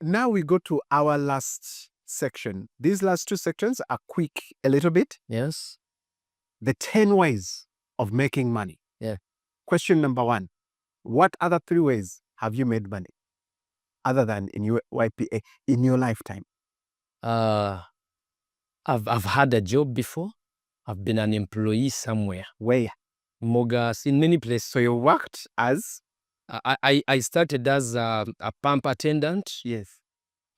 now we go to our last section. These last two sections are quick a little bit. Yes. The 10 ways of making money. Yeah. Question number 1. What other 3 ways have you made money other than in your YPA in your lifetime? I've had a job before. I've been an employee somewhere. Where? Mogas, in many places. So you worked as? I started as a pump attendant. Yes.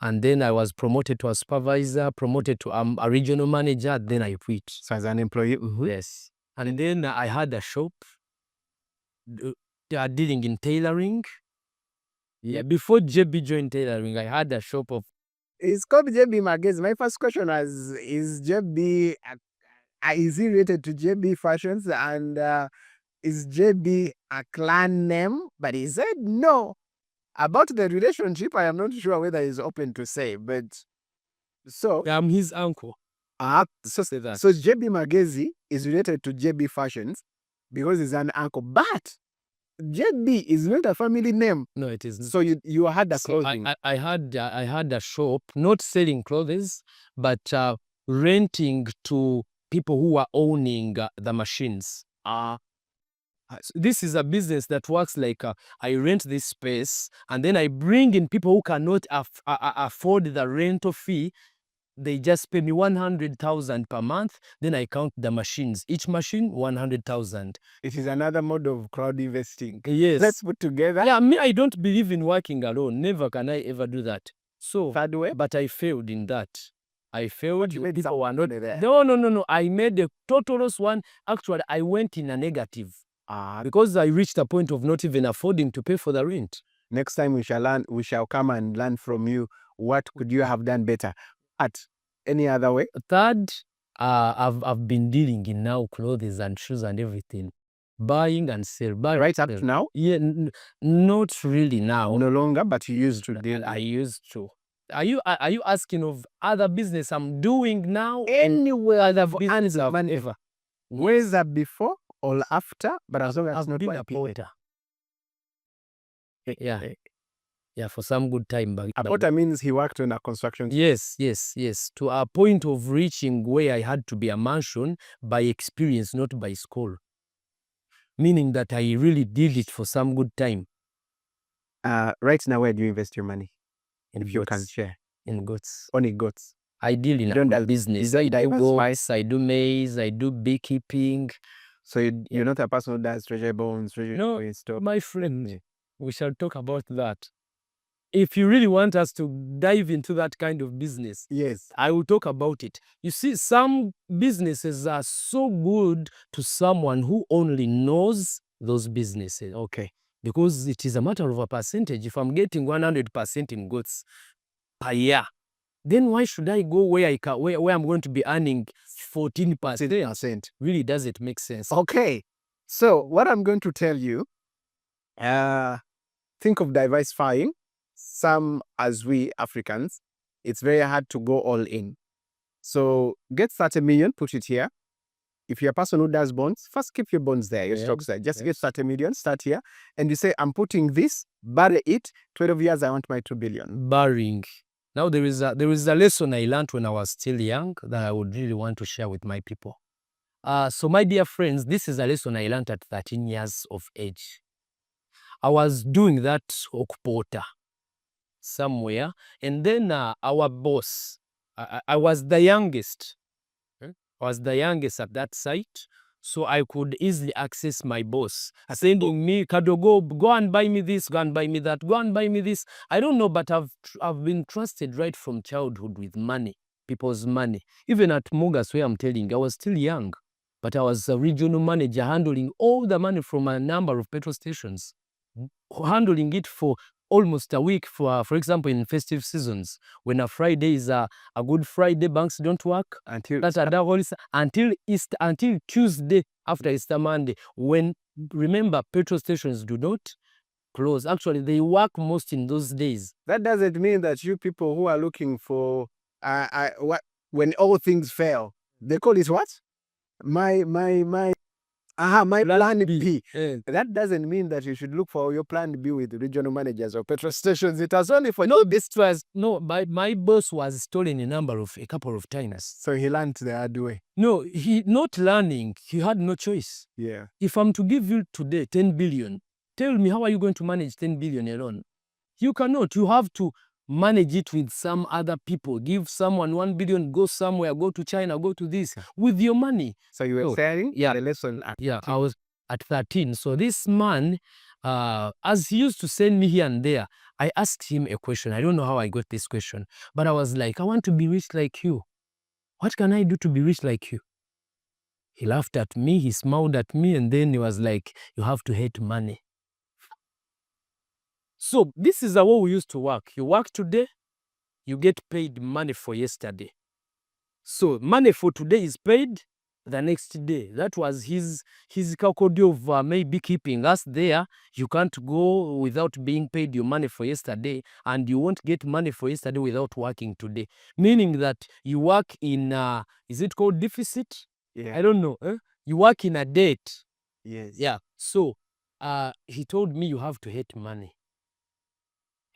And then I was promoted to a supervisor, promoted to a regional manager, then I quit. So as an employee? Yes. And then I had a shop dealing in tailoring. Yeah, before JB joined tailoring, I had a shop of... It's called JB Maize. My first question was, is JB, is he related to JB Fashions? And is JB a clan name? But he said no. About the relationship, I am not sure whether he's open to say, but so... I'm his uncle. So JB Maize is related to JB Fashions because he's an uncle. But JB is not a family name. No, it isn't. So you had a clothing. I had a shop, not selling clothes, but renting to people who are owning the machines. This is a business that works like I rent this space and then I bring in people who cannot afford the rental fee. They just pay me 100,000 per month. Then I count the machines. Each machine, 100,000. It is another mode of crowd investing. Yes. Let's put together. Yeah, I don't believe in working alone. Never can I ever do that. So, third way? But I failed in that. I failed. People were not there. No. I made a total loss one. Actually, I went in a negative. Because I reached a point of not even affording to pay for the rent. Next time we shall come and learn from you. What could you have done better? At any other way? Third, I've been dealing in now clothes and shoes and everything. Buying and sell. Right up to now? Yeah, not really now. No longer, but you used to deal. I used to. Are you asking of other business I'm doing now? Anywhere other business ever. Whether before or after, but as long as I've not been a porter. Yeah, for some good time. A porter means he worked on a construction site. Yes. To a point of reaching where I had to be a mansion by experience, not by school. Meaning that I really did it for some good time. Right now, where do you invest your money? If you can share. In goats. Only goats. I deal in a business. I do goats, I do maize, I do beekeeping. So you're not a person who does treasury bonds, No, my friend, we shall talk about that. If you really want us to dive into that kind of business, yes, I will talk about it. You see, some businesses are so good to someone who only knows those businesses. Okay. Because it is a matter of a percentage. If I'm getting 100% in goods per year, then why should I go where I'm going to be earning 14%? Really doesn't make sense. Okay. So what I'm going to tell you, think of diversifying. Some, as we Africans, it's very hard to go all in. So get 30 million, put it here. If you're a person who does bonds, first keep your bonds there, your stocks there. Just get 30 million, start here. And you say, I'm putting this, bury it, 12 years, I want my 2 billion. Burying. Now there is a lesson I learned when I was still young that I would really want to share with my people. So my dear friends, this is a lesson I learned at 13 years of age. I was doing that porter somewhere, and then our boss, I was the youngest. I was the youngest at that site, so I could easily access my boss, sending me, Kadogo, go and buy me this, go and buy me that, go and buy me this. I don't know, but I've been trusted right from childhood with money, people's money. Even at Mugas, where I'm telling you, I was still young, but I was a regional manager handling all the money from a number of petrol stations, handling it for almost a week. For example, in festive seasons, when a Friday is a good Friday, banks don't work until Tuesday after Easter Monday. When, remember, petrol stations do not close. Actually, they work most in those days. That doesn't mean that you people who are looking for when all things fail, they call it what? My My plan B. Yeah. That doesn't mean that you should look for your plan B with regional managers or petrol stations. It was only for this. My boss was stolen a couple of times. So he learned the hard way. No, he not learning. He had no choice. Yeah. If I'm to give you today 10 billion, tell me how are you going to manage 10 billion alone? You cannot. You have to manage it with some other people. Give someone 1 billion, go somewhere, go to China, go to this with your money. So you were saying the lesson at I was at 13. So this man, as he used to send me here and there, I asked him a question. I don't know how I got this question, but I was like, I want to be rich like you. What can I do to be rich like you? He laughed at me, he smiled at me, and then he was like, you have to hate money. So this is the way we used to work. You work today, you get paid money for yesterday. So money for today is paid the next day. That was his calculator of maybe keeping us there. You can't go without being paid your money for yesterday, and you won't get money for yesterday without working today. Meaning that you work in, is it called deficit? Yeah. I don't know. You work in a debt. Yes. Yeah. So he told me you have to hate money.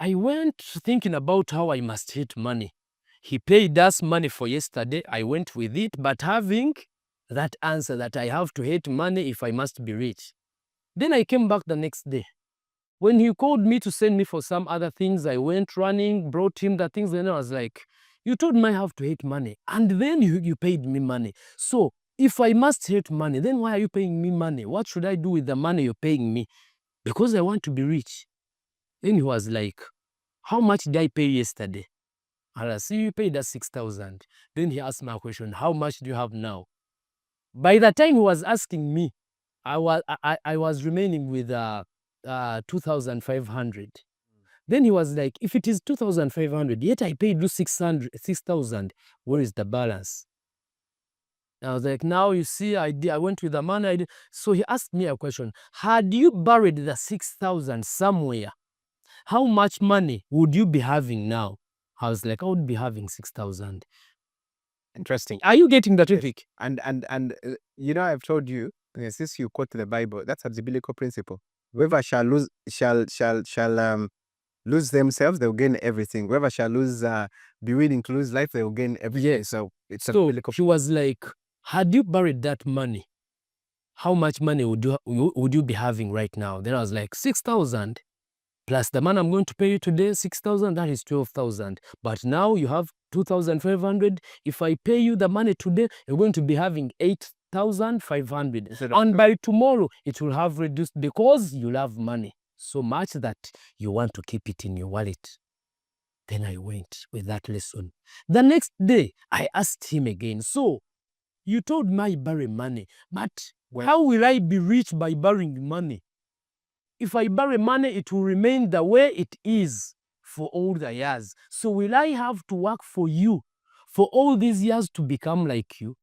I went thinking about how I must hate money. He paid us money for yesterday. I went with it, but having that answer that I have to hate money if I must be rich. Then I came back the next day. When he called me to send me for some other things, I went running, brought him the things, and I was like, you told me I have to hate money, and then you paid me money. So if I must hate money, then why are you paying me money? What should I do with the money you're paying me? Because I want to be rich. Then he was like, how much did I pay yesterday? And I see you paid us 6,000. Then he asked me a question, how much do you have now? By the time he was asking me, I was remaining with 2,500. Then he was like, if it is 2,500, yet I paid you 6,000, where is the balance? I was like, now you see, I went with the money. So he asked me a question, had you buried the 6,000 somewhere, how much money would you be having now? I was like, I would be having 6,000. Interesting. Are you getting the topic? And you know, I've told you, since you quote the Bible, that's a biblical principle. Whoever shall lose lose themselves, they'll gain everything. Whoever shall be willing to lose life, they'll gain everything. Yes. So it's So a biblical. he was like, had you buried that money, how much money would you be having right now? Then I was like, 6,000 plus the money I'm going to pay you today, 6,000, that is 12,000. But now you have 2,500. If I pay you the money today, you're going to be having 8,500. And by tomorrow, it will have reduced because you love money so much that you want to keep it in your wallet. Then I went with that lesson. The next day, I asked him again, so you told me I bury money, but how will I be rich by borrowing money? If I bury money, it will remain the way it is for all the years. So will I have to work for you for all these years to become like you?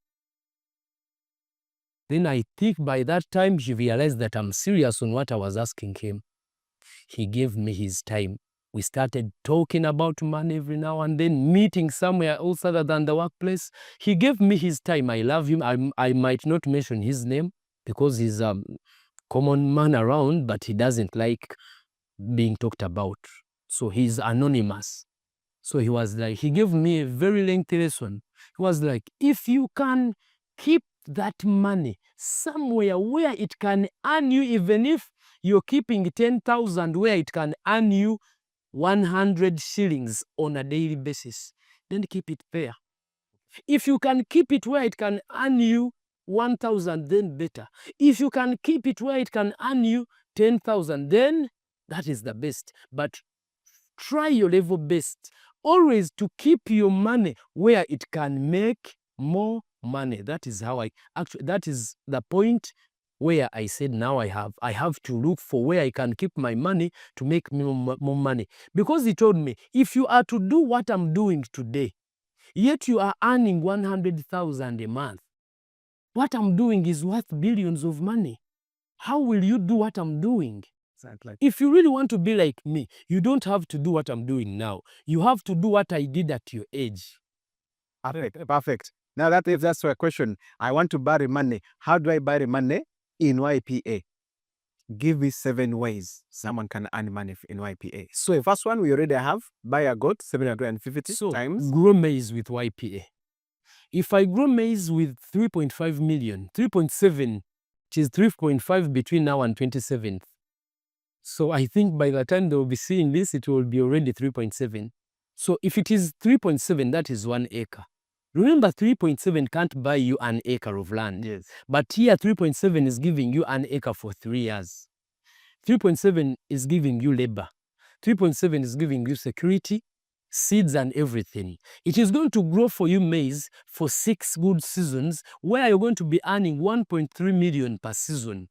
Then I think by that time, he realized that I'm serious on what I was asking him. He gave me his time. We started talking about money every now and then, meeting somewhere else other than the workplace. He gave me his time. I love him. I might not mention his name because he's a common man around, but he doesn't like being talked about. So he's anonymous. So he was like, he gave me a very lengthy lesson. He was like, if you can keep that money somewhere where it can earn you, even if you're keeping 10,000 where it can earn you 100 shillings on a daily basis, then keep it there. If you can keep it where it can earn you 1,000, then better. If you can keep it where it can earn you 10,000, then that is the best. But try your level best. Always to keep your money where it can make more money. That is how that is the point where I said now I have to look for where I can keep my money to make more money. Because he told me, if you are to do what I'm doing today, yet you are earning 100,000 a month, what I'm doing is worth billions of money. How will you do what I'm doing? Exactly. If you really want to be like me, you don't have to do what I'm doing now. You have to do what I did at your age. Perfect. Now if that's a question, I want to bury money. How do I bury money? in YPA. Give me 7 ways someone can earn money in YPA. So first one we already have, buy a goat 750 times. Grow maize with YPA. If I grow maize with 3.5 million, 3.7, it is 3.5 between now and 27th. So I think by the time they will be seeing this, it will be already 3.7. So if it is 3.7, that is 1 acre. Remember, 3.7 can't buy you an acre of land. Yes. But here, 3.7 is giving you an acre for 3 years. 3.7 is giving you labor. 3.7 is giving you security, seeds and everything. It is going to grow for you maize for 6 good seasons, where you're going to be earning 1.3 million per season.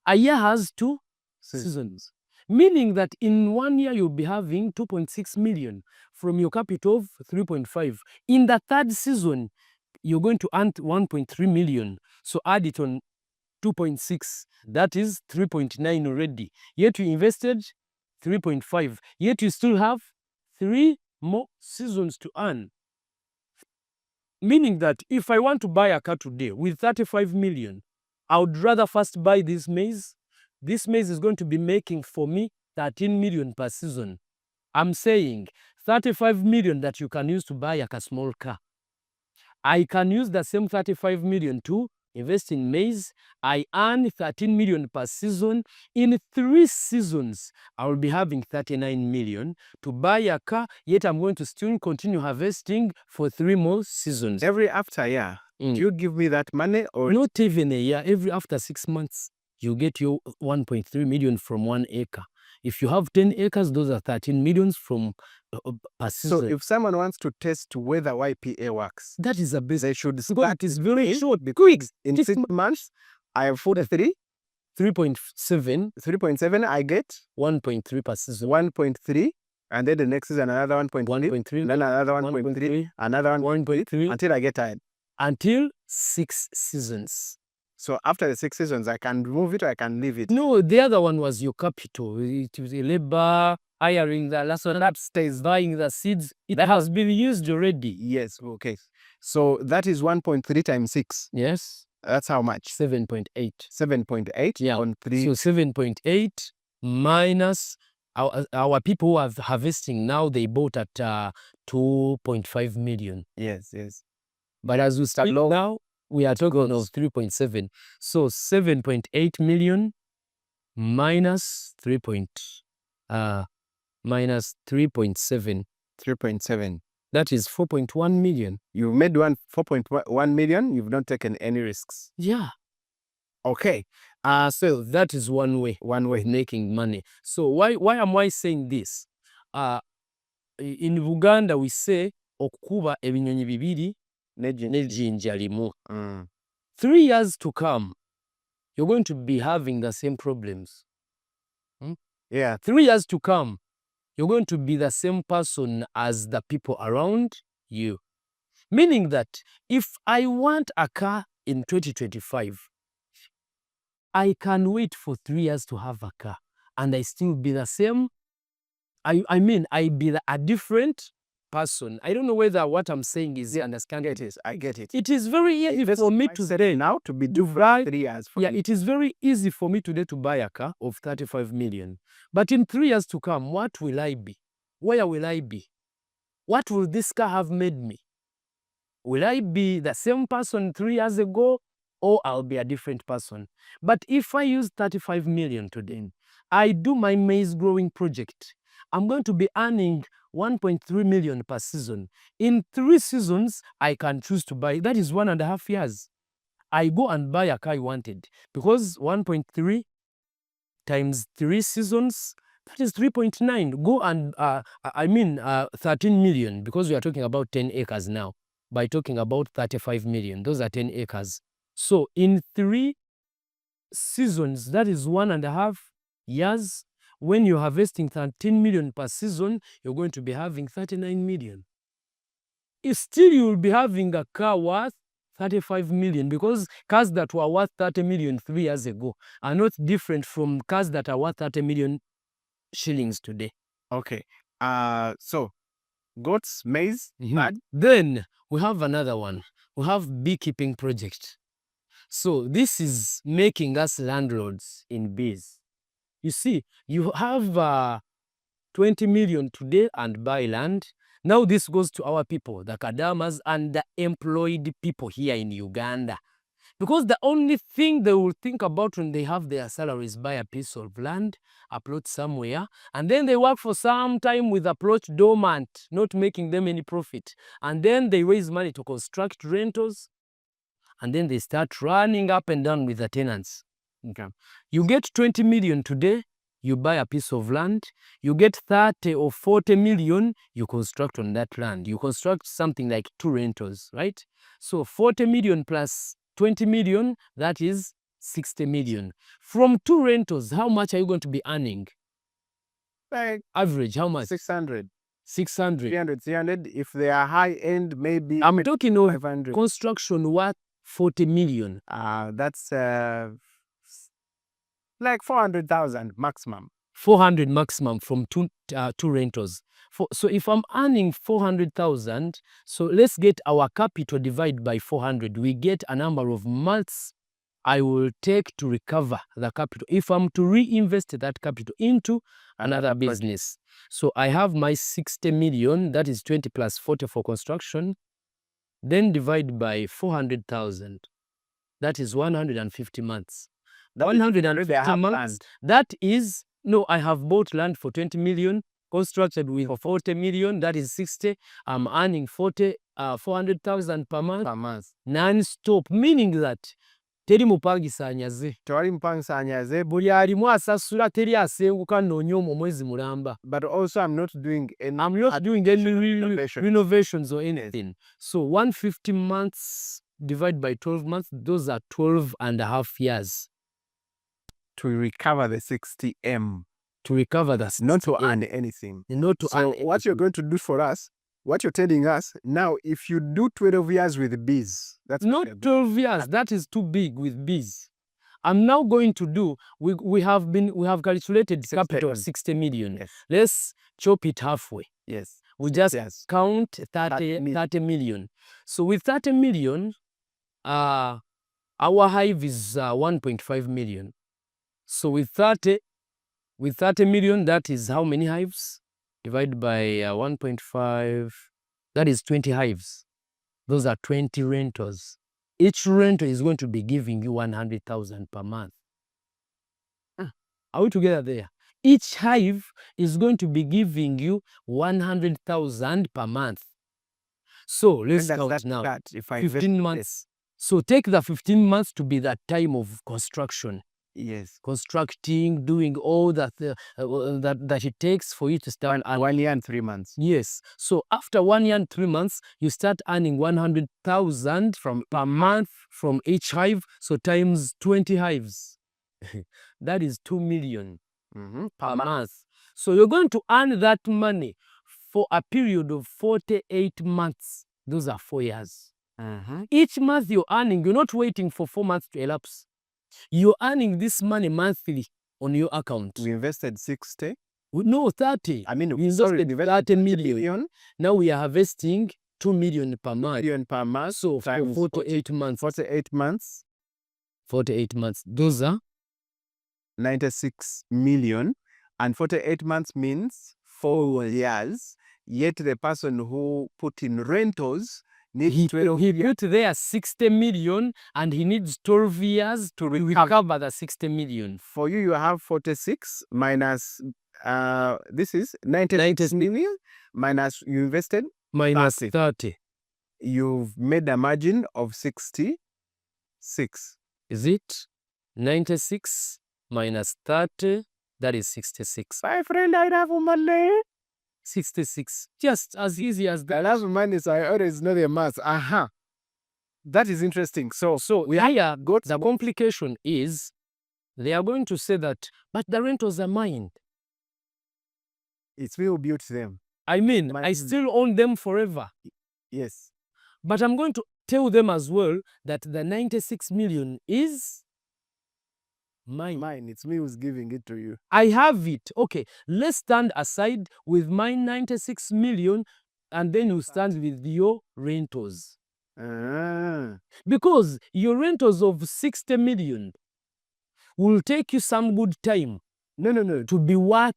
A year has 2 seasons. Meaning that in 1 year, you'll be having 2.6 million from your capital of 3.5. In the 3rd season, you're going to earn 1.3 million. So add it on 2.6. That is 3.9 already. Yet you invested 3.5. Yet you still have 3 more seasons to earn. Meaning that if I want to buy a car today with 35 million, I would rather first buy this maize. This maize is going to be making for me 13 million per season. I'm saying 35 million that you can use to buy a small car. I can use the same 35 million to invest in maize. I earn 13 million per season. In 3 seasons, I will be having 39 million to buy a car, yet I'm going to still continue harvesting for 3 more seasons. Every after year, do you give me that money or? Not even a year. Every after 6 months, you get your 1.3 million from 1 acre. If you have 10 acres, those are 13 millions from per season. So if someone wants to test whether YPA works, that is a basic. They should Because it is very short. Quick. In 6 months, I have 43. 3.7. 3.7, I get 1.3 per season. 1.3. And then the next is another 1.3. 1.3. Then another 1.3. Another 1.3. Until I get tired. Until 6 seasons. So after the 6 seasons, I can remove it or I can leave it? No, the other one was your capital. It was a labor, hiring the last one upstairs, buying the seeds. It has been used already. Yes, okay. So that is 1.3 times 6. Yes. That's how much? 7.8. 7.8 yeah. on 3. So 7.8 minus our people who are harvesting now, they bought at 2.5 million. Yes, yes. But as we start now, we are talking of 3.7. So 7.8 million minus 3.7. 3.7. That is 4.1 million. You've made 4.1 million. You've not taken any risks. Yeah. Okay. So that is one way making money. So why am I saying this? In Uganda we say okukuba ebinyonyi bibiri n'ejjinja limu. 3 years to come, you're going to be having the same problems. Yeah. 3 years to come, you're going to be the same person as the people around you. Meaning that if I want a car in 2025, I can wait for 3 years to have a car and I still be the same. I mean, I be a different person. I don't know whether what I'm saying is understandable. I get it. It is very easy for me today now to be different 3 years. Yeah, it is very easy for me today to buy a car of 35 million. But in 3 years to come, what will I be? Where will I be? What will this car have made me? Will I be the same person 3 years ago, or I'll be a different person? But if I use 35 million today, I do my maize growing project, I'm going to be earning 1.3 million per season. In 3 seasons, I can choose to buy. That is 1.5 years. I go and buy a car I wanted, because 1.3 times 3 seasons, that is 3.9. Go and, 13 million, because we are talking about 10 acres now. By talking about 35 million, those are 10 acres. So in 3 seasons, that is 1.5 years. When you're harvesting 13 million per season, you're going to be having 39 million. If still you will be having a car worth 35 million, because cars that were worth 30 million 3 years ago are not different from cars that are worth 30 million shillings today. Okay. So goats, maize, bad. Then we have another one. We have beekeeping project. So this is making us landlords in biz. You see, you have 20 million today and buy land. Now this goes to our people, the Kadamas and the employed people here in Uganda. Because the only thing they will think about when they have their salaries, buy a piece of land, approach somewhere, and then they work for some time with approach dormant, not making them any profit. And then they raise money to construct rentals, and then they start running up and down with the tenants. Okay. You get 20 million today, you buy a piece of land, you get 30 or 40 million, you construct on that land. You construct something like 2 rentals, right? So 40 million plus 20 million, that is 60 million. From 2 rentals, how much are you going to be earning? Like average, how much? 600. 600. 300, 300. If they are high end, maybe I'm talking of 500. Construction worth 40 million. That's like 400,000 maximum. 400 maximum from two rentals. So if I'm earning 400,000, so let's get our capital divided by 400. We get a number of months I will take to recover the capital if I'm to reinvest that capital into another business. So I have my 60 million, that is 20 plus 40 for construction, then divide by 400,000. That is 150 months. 150 months, that is, no, I have bought land for 20 million, constructed with 40 million, that is 60. I'm earning 400,000 per month, non-stop, meaning that teri mupangisa anyaze, buli alimu asasula, teri asenguka nnoonya omwo mwezi mulamba. But also I'm not doing any renovations or anything. So 150 months divided by 12 months, those are 12 and a half years. To recover the 60M. To recover that. Not to earn anything. Not to earn what you're going to do for us, what you're telling us, now if you do 12 years with bees, that's not 12 years, that is too big with bees. I'm now going to do, we have calculated capital 60 million. Yes. Let's chop it halfway. Yes. We just count 30 million. So with 30 million, our hive is 1.5 million. So with 30 million, that is how many hives? Divided by 1.5, that is 20 hives. Those are 20 rentals. Each rental is going to be giving you 100,000 per month. Are we together there? Each hive is going to be giving you 100,000 per month. So let's count now. 15 months. So take the 15 months to be the time of construction. Yes. Constructing, doing all that it takes for you to start. 1 year and 3 months. Yes. So after 1 year and 3 months, you start earning 100,000 per month from each hive. So times 20 hives. That is 2 million per month. So you're going to earn that money for a period of 48 months. Those are 4 years. Each month you're earning, you're not waiting for 4 months to elapse. You're earning this money monthly on your account. We invested 60. No, 30. I mean, we invested 30 million. Now we are harvesting 2 million per month. So for 48 months. 48 months. 48 months. Those are 96 million. And 48 months means 4 years. Yet the person who put in rentals, he built there 60 million and he needs 12 years to recover the 60 million. For you, you have 46 minus, this is 96 million minus you invested? Minus 30. You've made a margin of 66. Is it? 96 minus 30, that is 66. My friend, I have money. 66. Just as easy as that. I have money, so I always know the math. That is interesting. So we got the complication is they are going to say that, but the rentals are mine. It's me who built them. I mean, I still own them forever. Yes. But I'm going to tell them as well that the 96 million is mine. It's me who's giving it to you. I have it. Okay, let's stand aside with my 96 million and then you stand with your rentals. Because your rentals of 60 million will take you some good time No. to be worth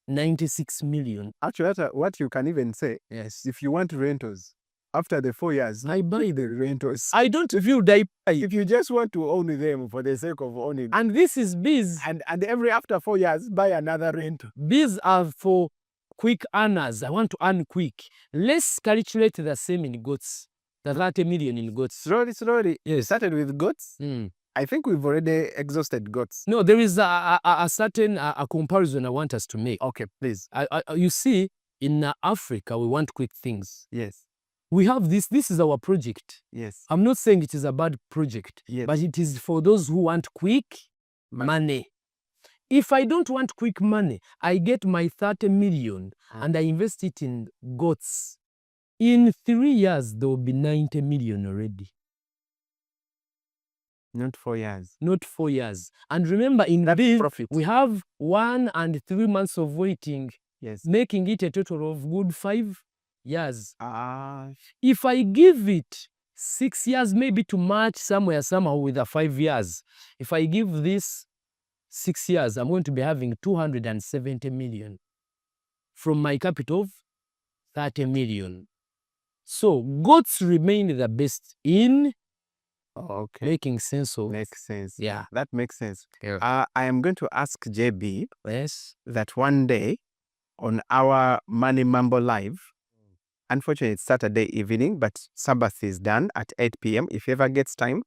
96 million. Actually, what you can even say, Yes. if you want rentals, after the 4 years, I buy the rentals. I don't feel that. If you just want to own them for the sake of owning, And this is bees. and every after 4 years, buy another rental. Bees are for quick earners. I want to earn quick. Let's calculate the same in goats. The 30 million in goats. Slowly. Yes. Started with goats. I think we've already exhausted goats. No, there is a certain comparison I want us to make. Okay, please. You see, in Africa, we want quick things. Yes. We have this. This is our project. Yes. I'm not saying it is a bad project, Yes. but it is for those who want quick money. If I don't want quick money, I get my 30 million and I invest it in goats. In 3 years, there will be 90 million already. Not 4 years. Not 4 years. And remember, in this, we have 1 and 3 months of waiting. Yes. Making it a total of good 5 years. Ah. If I give it 6 years, maybe to match somehow with the 5 years. If I give this 6 years, I'm going to be having 270 million from my capital of 30 million. So goats remain the best in making sense of. Makes sense. Yeah. That makes sense. Yeah. I am going to ask JB Yes. that one day on our Money Mambo Live, unfortunately it's Saturday evening, but Sabbath is done at 8 p.m. If he ever gets time,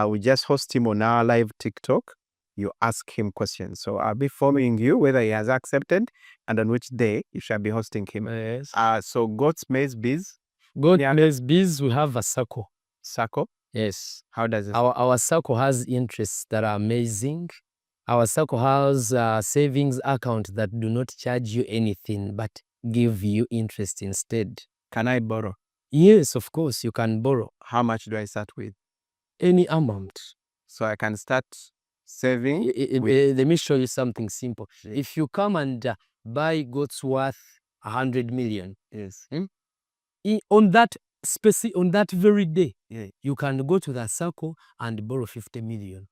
we just host him on our live TikTok. You ask him questions. So I'll be following you whether he has accepted and on which day you shall be hosting him. Yes. So goats, maize, bees. Goat, maize, bees, we have a circle. Circle? Yes. How does it? Our circle has interests that are amazing. Our circle has a savings account that do not charge you anything but give you interest instead. Can I borrow? Yes, of course, you can borrow. How much do I start with? Any amount. So I can start saving? Let me show you something simple. If you come and buy goats worth 100 million, yes. On that very day, yeah. you can go to the circle and borrow 50 million.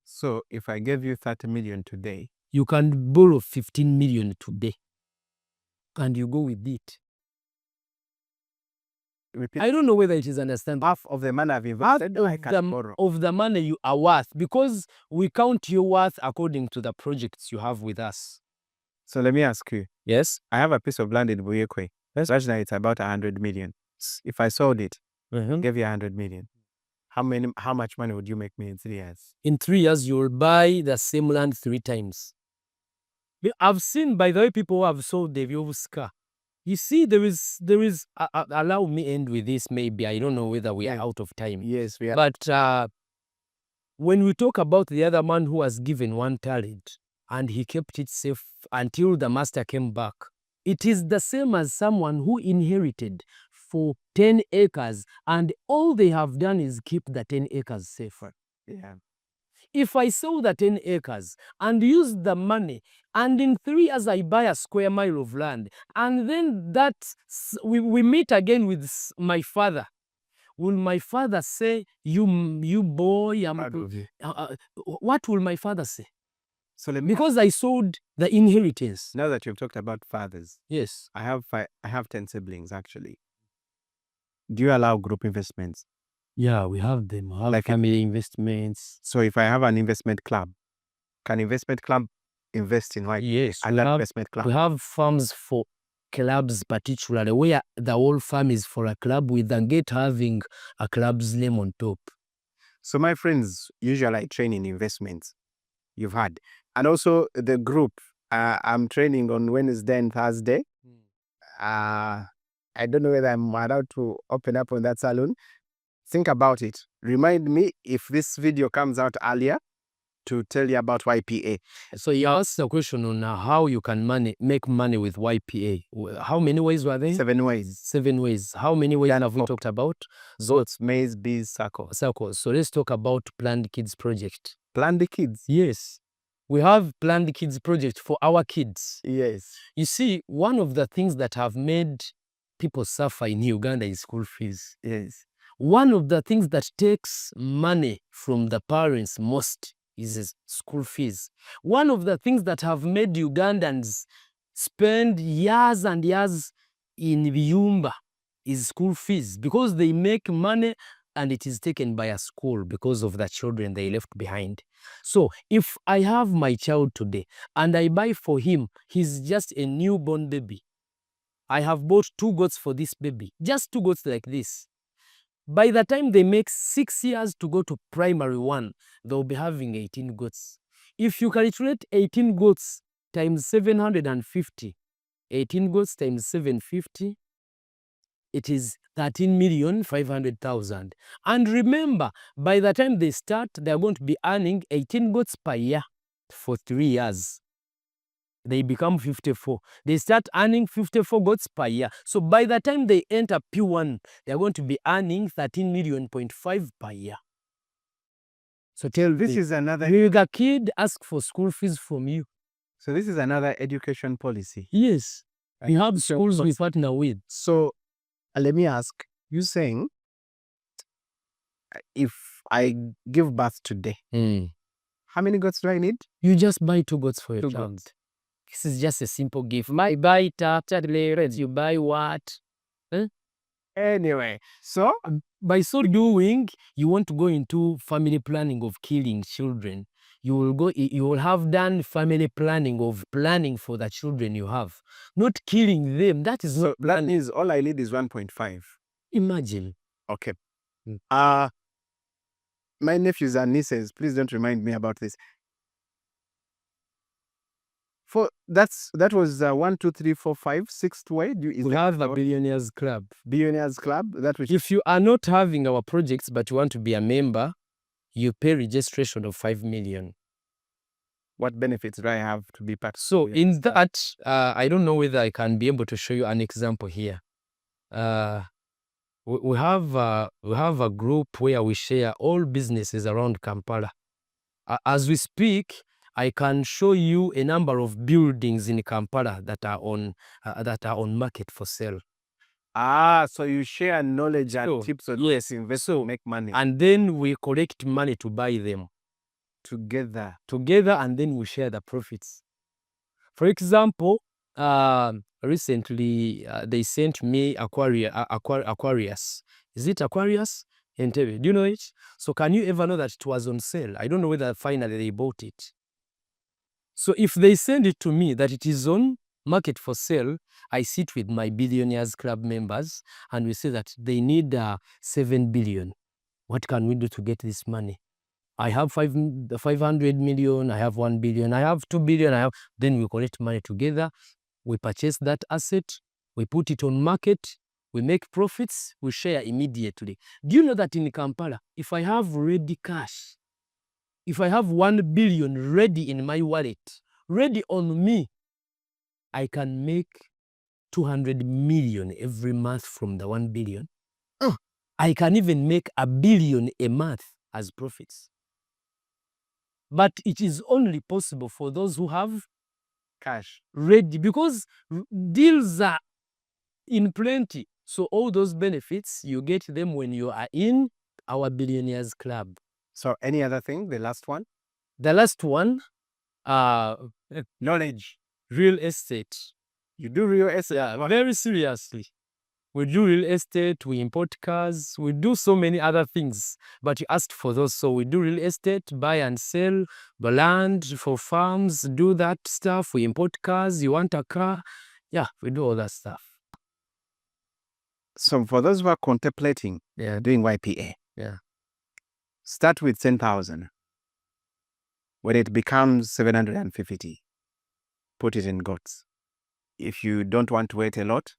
So if I gave you 30 million today, you can borrow 15 million today and you go with it. Repeat. I don't know whether it is understandable. Half of the money I've invested, I can borrow. Of the money you are worth, because we count your worth according to the projects you have with us. So let me ask you. Yes. I have a piece of land in Buyekwe. Yes. Right now it's about 100 million. If I sold it, gave you 100 million, how much money would you make me in 3 years? In 3 years, you will buy the same land 3 times. I've seen, by the way, people who have sold the Vyovska. You see, there is allow me end with this, maybe. I don't know whether we are out of time. Yes, we are. But when we talk about the other man who was given 1 talent and he kept it safe until the master came back, it is the same as someone who inherited for 10 acres and all they have done is keep the 10 acres safer. Yeah. If I sell the 10 acres and use the money, and in 3 years I buy a square mile of land, and then we meet again with my father, will my father say, you boy, what will my father say? So because I sold the inheritance. Now that you've talked about fathers, yes, I have 10 siblings actually. Do you allow group investments? Yeah, we have them. We have like family investments. So if I have an investment club, can investment club invest in like investment club? We have firms for clubs particularly where the whole firm is for a club with a gate having a club's name on top. So my friends, usually I train in investments. You've had. And also the group, I'm training on Wednesday and Thursday. I don't know whether I'm allowed to open up on that salon. Think about it. Remind me if this video comes out earlier to tell you about YPA. So you asked a question on how you can make money with YPA. How many ways were there? 7 ways. 7 ways. How many ways have we talked about? Goats, maize, bees, circle. So let's talk about Planned Kids Project. Planned Kids? Yes. We have Planned Kids Project for our kids. Yes. You see, one of the things that have made people suffer in Uganda is school fees. Yes. One of the things that takes money from the parents most is school fees. One of the things that have made Ugandans spend years and years in Vyumba is school fees, because they make money and it is taken by a school because of the children they left behind. So if I have my child today and I buy for him, he's just a newborn baby. I have bought 2 goats for this baby, just 2 goats like this. By the time they make 6 years to go to primary 1, they'll be having 18 goats. If you calculate 18 goats times 750, 18 goats times 750, it is 13,500,000. And remember, by the time they start, they're going to be earning 18 goats per year for 3 years. They become 54. They start earning 54 goats per year. So by the time they enter P1, they're going to be earning 13.5 million per year. So tell This me, is another. will the kid ask for school fees from you? So this is another education policy. Yes. We have So- schools we partner with. So let me ask you, saying if I give birth today, how many goats do I need? You just buy 2 goats for your 2 child. goats. This is just a simple gift. You buy it after the you buy what? Anyway, so By so doing, you want to go into family planning of killing children. You will have done family planning of planning for the children you have, not killing them. That is not that planning. means all I need is 1.5. Imagine. Okay. Mm. My nephews and nieces, please don't remind me about this. That was 1, 2, 3, 4, 5, 6th way. We have a Billionaires Club. Billionaires Club. That which If you are not having our projects but you want to be a member, you pay registration of 5 million. what benefits do I have to be part? So in that, I don't know whether I can be able to show you an example here. We have a group where we share all businesses around Kampala. As we speak, I can show you a number of buildings in Kampala that are on market for sale. So you share knowledge and So, tips on yes, invest so to make money and then we collect money to buy them together. and then we share the profits. For example, recently they sent me Aquarius. Is it Aquarius? Entebbe. Do you know it? So can you ever know that it was on sale? I don't know whether finally they bought it. So if they send it to me that it is on market for sale, I sit with my Billionaires Club members and we say that they need 7 billion. What can we do to get this money? I have 500 million, I have 1 billion, I have 2 billion, then we collect money together, we purchase that asset, we put it on market, we make profits, we share immediately. Do you know that in Kampala, if I have ready cash, if I have 1 billion ready in my wallet, ready on me, I can make 200 million every month from the 1 billion. I can even make 1 billion a month as profits. But it is only possible for those who have Cash. ready, because deals are in plenty. So all those benefits, you get them when you are in our Billionaires Club. So any other thing? The last one? The last one, Knowledge. real estate. You do real estate. Yeah, very seriously. We do real estate, we import cars, we do so many other things. But you asked for those, so we do real estate, buy and sell, the land for farms, do that stuff. We import cars, you want a car. Yeah, we do all that stuff. So for those who are contemplating doing YPA, start with 10,000. When it becomes 750, put it in goats. If you don't want to wait a lot,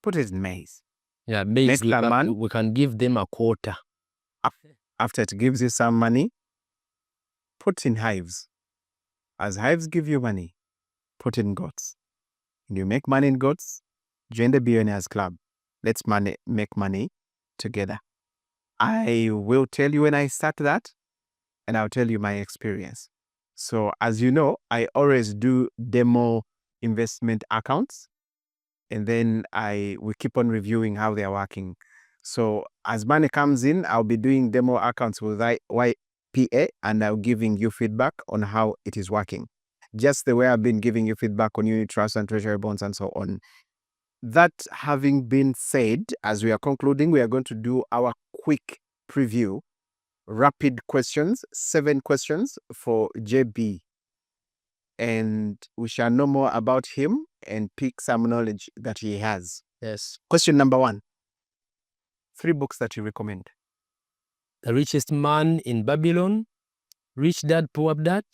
put it in maize. Yeah, maize, Next we can give them a quarter. After it gives you some money, put in hives. As hives give you money, put in goats. When you make money in goats, join the Billionaires Club. Let's make money together. I will tell you when I start that, and I'll tell you my experience. So as you know, I always do demo investment accounts. and then we keep on reviewing how they are working. So as money comes in, I'll be doing demo accounts with YPA, and I'll giving you feedback on how it is working. Just the way I've been giving you feedback on unit trusts and treasury bonds and so on. That having been said, as we are concluding, we are going to do our quick preview, rapid questions, 7 questions for JB. And we shall know more about him and pick some knowledge that he has. Yes. Question number 1. 3 books that you recommend. The Richest Man in Babylon, Rich Dad, Poor Dad,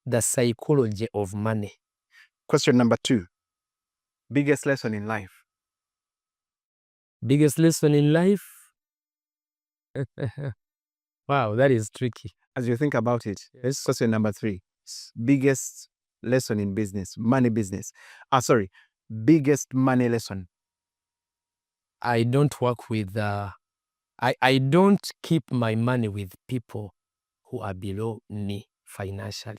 The Psychology of Money. Question number 2. Biggest lesson in life. Biggest lesson in life? Wow, that is tricky. As you think about it, Yes. question number 3. Biggest lesson in business, money business. Biggest money lesson. I don't work with, I don't keep my money with people who are below me financially.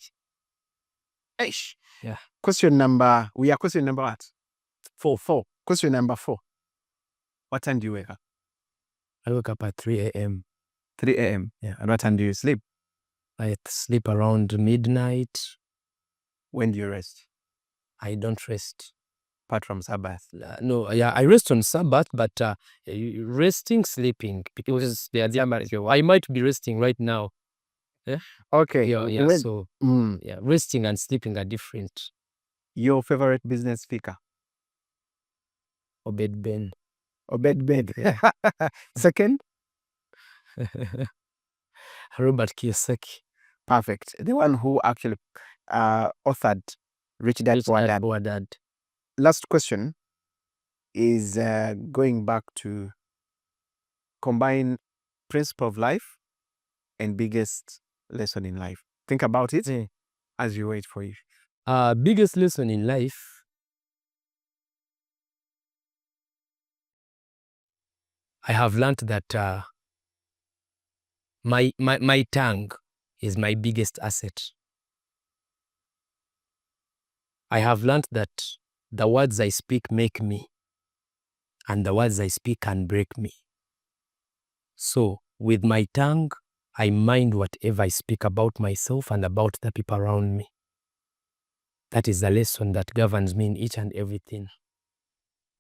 Eish. Yeah. Question number what? 4. Question number 4. What time do you wake up? I wake up at 3 a.m. 3 a.m. Yeah. And what time do you sleep? I sleep around midnight. When do you rest? I don't rest. Apart from Sabbath. No, yeah, I rest on Sabbath, but resting, sleeping, because I might be resting right now. Yeah. Okay. Yeah. So yeah, resting and sleeping are different. Your favorite business speaker? Obed Ben. Obed Ben. Yeah. Second? Robert Kiyosaki. Perfect. The one who actually authored Rich Dad, Poor Dad. Last question is going back to combine principle of life and biggest lesson in life. Think about it as you wait for you. Biggest lesson in life. I have learned that my tongue is my biggest asset. I have learned that the words I speak make me, and the words I speak can break me. So with my tongue, I mind whatever I speak about myself and about the people around me. That is the lesson that governs me in each and everything.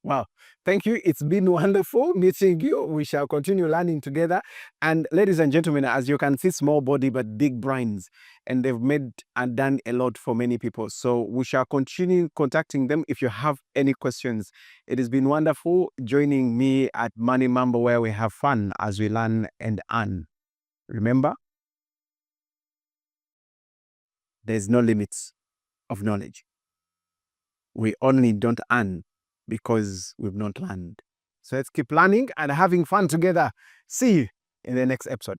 Wow. Thank you. It's been wonderful meeting you. We shall continue learning together. And ladies and gentlemen, as you can see, small body but big brains. And they've made and done a lot for many people. So we shall continue contacting them if you have any questions. It has been wonderful joining me at Money Mambo, where we have fun as we learn and earn. Remember, there's no limits of knowledge. We only don't earn because we've not learned. So let's keep learning and having fun together. See you in the next episode.